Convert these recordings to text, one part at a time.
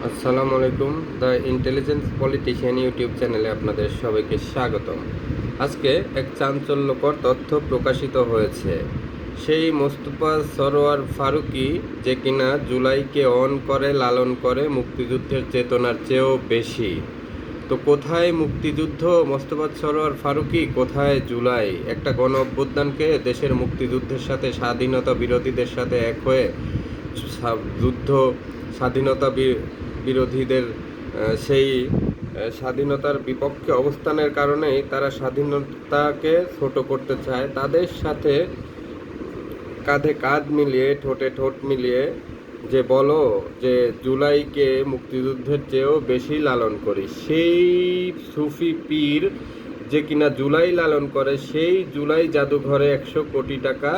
আসসালামু আলাইকুম। The intelligence politician YouTube চ্যানেলে আপনাদের সবাইকে স্বাগতম। আজকে এক চাঞ্চল্যকর তথ্য প্রকাশিত হয়েছে। সেই মোস্তফা সরোয়ার ফারুকী যে কিনা জুলাইকে অন করে লালন করে মুক্তিযুদ্ধের চেতনার চেয়েও বেশি। তো কোথায় মুক্তিযুদ্ধ মোস্তফা সরোয়ার ফারুকী, কোথায় জুলাই? একটা গণ অভ্যুত্থানকে দেশের মুক্তিযুদ্ধের সাথে স্বাধীনতা বিরোধীদের সাথে এক হয়ে যুদ্ধ স্বাধীনতা বিরোধীদের সেই স্বাধীনতার বিপক্ষে অবস্থানের কারণেই তারা স্বাধীনতাকে ছোট করতে চায়। তাদের সাথে কাঁধে কাঁধ মিলিয়ে ঠোঁটে ঠোঁট মিলিয়ে যে বলো যে জুলাইকে মুক্তিযুদ্ধের চেয়েও বেশি লালন করি, সেই সুফি পীর যে কিনা জুলাই লালন করে, সেই জুলাই জাদুঘরে 100 কোটি টাকা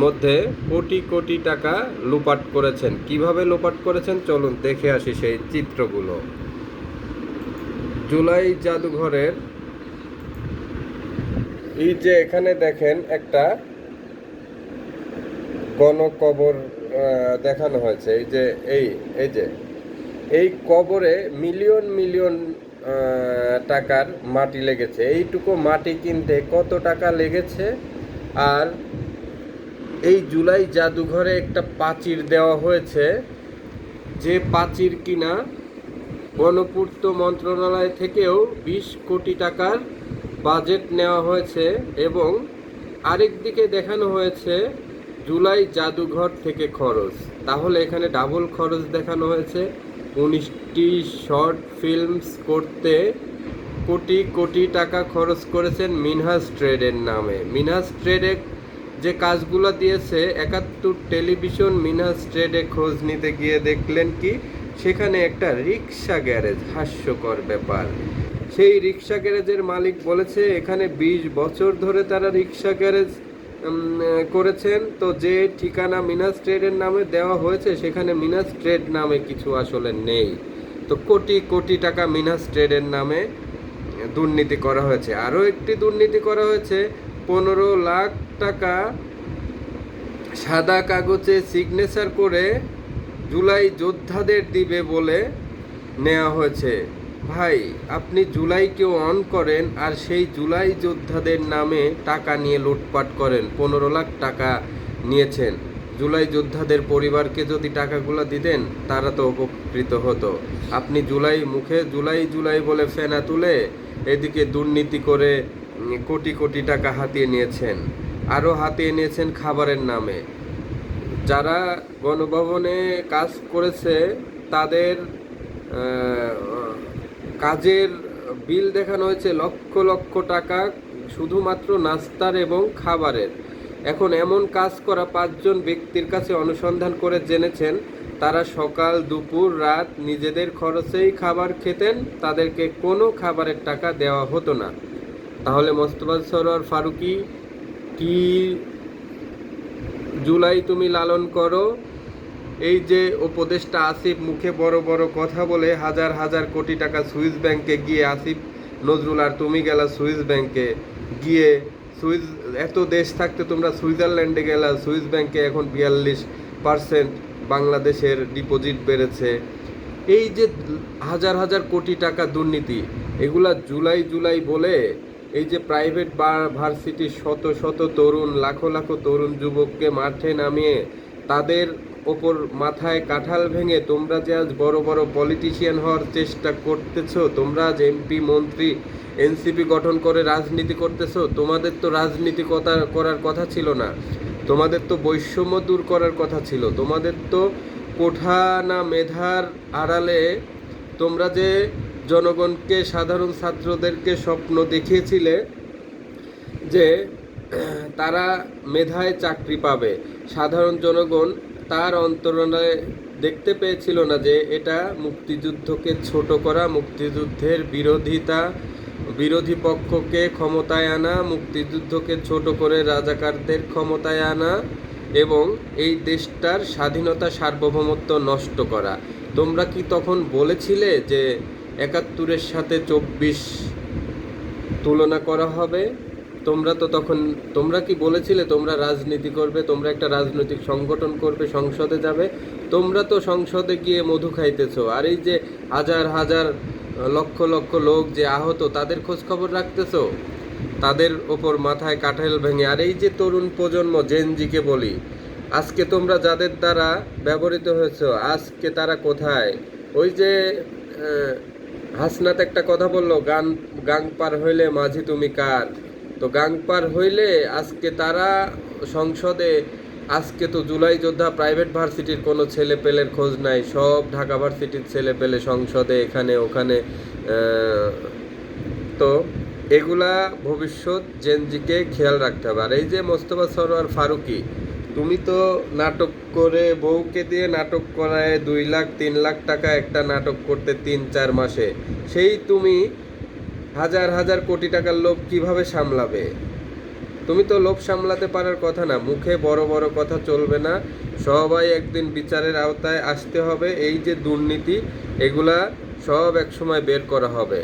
মধ্যে কোটি কোটি টাকা লুপাট করেছেন। কিভাবে লোপাট করেছেন চলুন দেখে আসি সেই চিত্রগুলো। জুলাই জাদুঘরের এই যে এখানে দেখেন একটা গণকবর দেখানো হয়েছে। এই যে এই কবরে মিলিয়ন মিলিয়ন টাকার মাটি লেগেছে। এইটুকু মাটি কিনতে কত টাকা লেগেছে? আর এই জুলাই জাদুঘরে একটা প্রাচীর দেওয়া হয়েছে, যে প্রাচীর কিনা গণপূর্ত মন্ত্রণালয় থেকেও 20 কোটি টাকার বাজেট নেওয়া হয়েছে। এবং আরেক দিকে দেখানো হয়েছে জুলাই জাদুঘর থেকে খরচ। তাহলে এখানে ডাবল খরচ দেখানো হয়েছে। 19টি শর্ট ফিল্মস করতে কোটি কোটি টাকা খরচ করেছেন মিনহাজ ট্রেডের নামে। মিনহাজ ট্রেডে যে কাজগুলো দিয়েছে, 71 টেলিভিশন মিনহাজ ট্রেডে খোঁজ নিতে গিয়ে দেখলেন কি সেখানে একটা রিক্সা গ্যারেজ। হাস্যকর ব্যাপার। সেই রিক্সা গ্যারেজের মালিক বলেছে এখানে 20 বছর ধরে তারা রিক্সা গ্যারেজ করেছেন। তো যে ঠিকানা মিনাস ট্রেডের নামে দেওয়া হয়েছে সেখানে মিনাস ট্রেড নামে কিছু আসলে নেই। তো কোটি কোটি টাকা মিনাস ট্রেডের নামে দুর্নীতি করা হয়েছে। আরও একটি দুর্নীতি করা হয়েছে, 15 লাখ টাকা সাদা কাগজে সিগনেচার করে জুলাই যোদ্ধাদের দিবে বলে নেওয়া হয়েছে। ভাই, আপনি জুলাইকেও অন করেন আর সেই জুলাই যোদ্ধাদের নামে টাকা নিয়ে লুটপাট করেন। 15 লাখ টাকা নিয়েছেন। জুলাই যোদ্ধাদের পরিবারকে যদি টাকাগুলো দিতেন তারা তো উপকৃত হতো। আপনি মুখে জুলাই জুলাই বলে ফেনা তুলে এদিকে দুর্নীতি করে কোটি কোটি টাকা হাতিয়ে নিয়েছেন। আরও হাতিয়ে নিয়েছেন খাবারের নামে। যারা গণভবনে কাজ করেছে তাদের কাজের বিল দেখানো হয়েছে লক্ষ লক্ষ টাকা শুধুমাত্র নাস্তার এবং খাবারের। এখন এমন কাজ করা 5 জন ব্যক্তির কাছে অনুসন্ধান করে জেনেছেন তারা সকাল দুপুর রাত নিজেদের খরচেই খাবার খেতেন, তাদেরকে কোনো খাবারের টাকা দেওয়া হতো না। তাহলে মোস্তফা সরোয়ার ফারুকী, কি জুলাই তুমি লালন করো? এই যে উপদেষ্টা আসিফ মুখে বড় বড় কথা বলে হাজার হাজার কোটি টাকা সুইস ব্যাংকে গিয়ে, আসিফ নজরুল আর তুমি গেলা সুইস ব্যাংকে গিয়ে, এত দেশ থাকতে তোমরা সুইজারল্যান্ডে গেলা, সুইস ব্যাংকে এখন 42% বাংলাদেশের ডিপোজিট বেড়েছে। এই যে হাজার হাজার কোটি টাকা দুর্নীতি, এগুলা জুলাই জুলাই বলে এই যে প্রাইভেট ভার্সিটির শত শত তরুণ, লাখো লাখো তরুণ যুবককে মাঠে নামিয়ে তাদের ওপর মাথায় কাঁঠাল ভেঙে তোমরা যে আজ বড় বড় পলিটিশিয়ান হওয়ার চেষ্টা করতেছো, তোমরা আজ এমপি মন্ত্রী এনসিপি গঠন করে রাজনীতি করতেছো। তোমাদের তো রাজনীতি করার কথা ছিল না, তোমাদের তো বৈষম্য দূর করার কথা ছিল। তোমাদের তো কোঠা না মেধার আড়ালে তোমরা যে জনগণকে, সাধারণ ছাত্রদেরকে স্বপ্ন দেখিয়েছিলে যে তারা মেধায় চাকরি পাবে, সাধারণ জনগণ তার অন্তরালে দেখতে পেয়েছিল না যে এটা মুক্তিযুদ্ধকে ছোট করা, মুক্তিযুদ্ধের বিরোধী পক্ষকে ক্ষমতায় আনা, মুক্তিযুদ্ধকে ছোট করে রাজাকারদের ক্ষমতায় আনা এবং এই দেশটার স্বাধীনতা সার্বভৌমত্ব নষ্ট করা। তোমরা কি তখন বলেছিলে যে 71-এর সাথে 24 তুলনা করা হবে? তোমরা কি বলেছিলে তোমরা রাজনীতি করবে, তোমরা একটা রাজনৈতিক সংগঠন করবে, সংসদে যাবে? তোমরা তো সংসদে গিয়ে মধু খাইতেছো, আর এই যে হাজার হাজার লক্ষ লক্ষ লোক যে আহত তাদের খোঁজ খবর রাখতেছো, তাদের ওপর মাথায় কাঁঠাল ভেঙে। আর এই যে তরুণ প্রজন্ম জেনজিকে বলি, আজকে তোমরা যাদের দ্বারা ব্যবহৃত হয়েছো, আজকে তারা কোথায়? ওই যে হাসনাত একটা কথা বললো, গাং পার হইলে মাঝি তুমি কার। তো গাং পার হইলে আজকে তারা সংসদে, আজকে তো জুলাই যোদ্ধা প্রাইভেট ভার্সিটির কোনো ছেলে পেলের খোঁজ নাই, সব ঢাকা ভার্সিটির ছেলে পেলে সংসদে এখানে ওখানে। তো এগুলা ভবিষ্যৎ জেনজিকে খেয়াল রাখতে হবে। আর এই যে মোস্তফা সরোয়ার ফারুকি, তুমি তো নাটক করে বউকে দিয়ে নাটক করায় 2 লাখ 3 লাখ টাকা একটা নাটক করতে 3-4 মাসে, সেই তুমি হাজার হাজার কোটি টাকার লোভ কিভাবে সামলাবে? তুমি তো লোভ সামলাতে পারার কথা না। মুখে বড় বড় কথা চলবে না, সবাই একদিন বিচারের আওতায় আসতে হবে। এই যে দুর্নীতি, এগুলা সব একসময় বের করা হবে।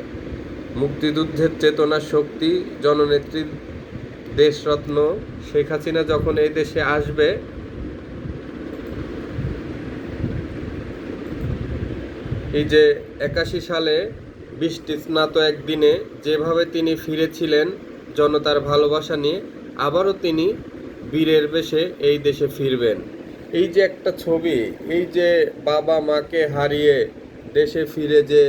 মুক্তিযুদ্ধের চেতনার শক্তি, জননেত্রী দেশরত্ন শেখ হাসিনা যখন এই দেশে আসবে, এই যে 81 সালে বৃষ্টি স্নাত একদিনে যেভাবে তিনি ফিরেছিলেন জনতার ভালোবাসা নিয়ে, আবারও তিনি বীরের বেশে এই দেশে ফিরবেন। এই যে একটা ছবি, এই যে বাবা মাকে হারিয়ে দেশে ফিরে যে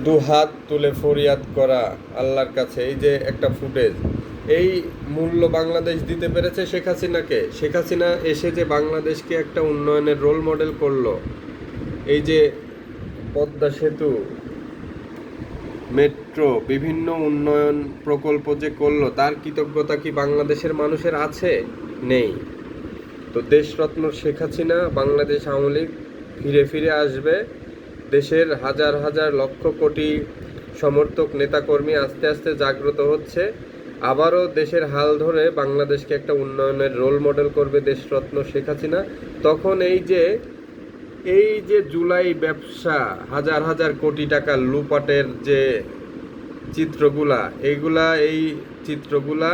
দুহাত তুলে ফরিয়াদ করা আল্লাহর কাছে, এই যে একটা ফুটেজ, এই মূল্য বাংলাদেশ দিতে পেরেছে শেখ হাসিনাকে। শেখ হাসিনা এসে যে বাংলাদেশকে একটা উন্নয়নের রোল মডেল করলো, এই যে পদ্মা সেতু, মেট্রো, বিভিন্ন উন্নয়ন প্রকল্প যে করলো, তার কৃতজ্ঞতা কি বাংলাদেশের মানুষের আছে? নেই। তো দেশরত্ন শেখ হাসিনা, বাংলাদেশ আওয়ামী লীগ ফিরে ফিরে আসবে। দেশের হাজার হাজার লক্ষ কোটি সমর্থক নেতাকর্মী আস্তে আস্তে জাগ্রত হচ্ছে। আবারও দেশের হাল ধরে বাংলাদেশকে একটা উন্নয়নের রোল মডেল করবে দেশরত্ন শেখ হাসিনা। তখন এই যে জুলাই ব্যবসা, হাজার হাজার কোটি টাকা লুপাটের যে চিত্রগুলা, এই চিত্রগুলা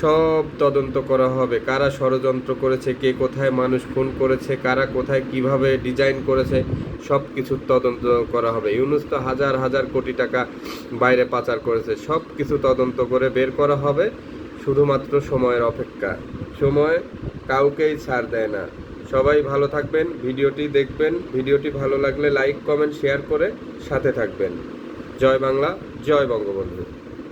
সব তদন্ত করা হবে। কারা ষড়যন্ত্র করেছে, কে কোথায় মানুষ খুন করেছে, কারা কোথায় কিভাবে ডিজাইন করেছে, সব কিছুর তদন্ত করা হবে। ইউনূস তো হাজার হাজার কোটি টাকা বাইরে পাচার করেছে, সব কিছু তদন্ত করে বের করা হবে। শুধুমাত্র সময়ের অপেক্ষা। সময় কাউকেই ছাড় দেয় না। সবাই ভালো থাকবেন, ভিডিওটি দেখবেন। ভিডিওটি ভালো লাগলে লাইক কমেন্ট শেয়ার করে সাথে থাকবেন। জয় বাংলা, জয় বঙ্গবন্ধু।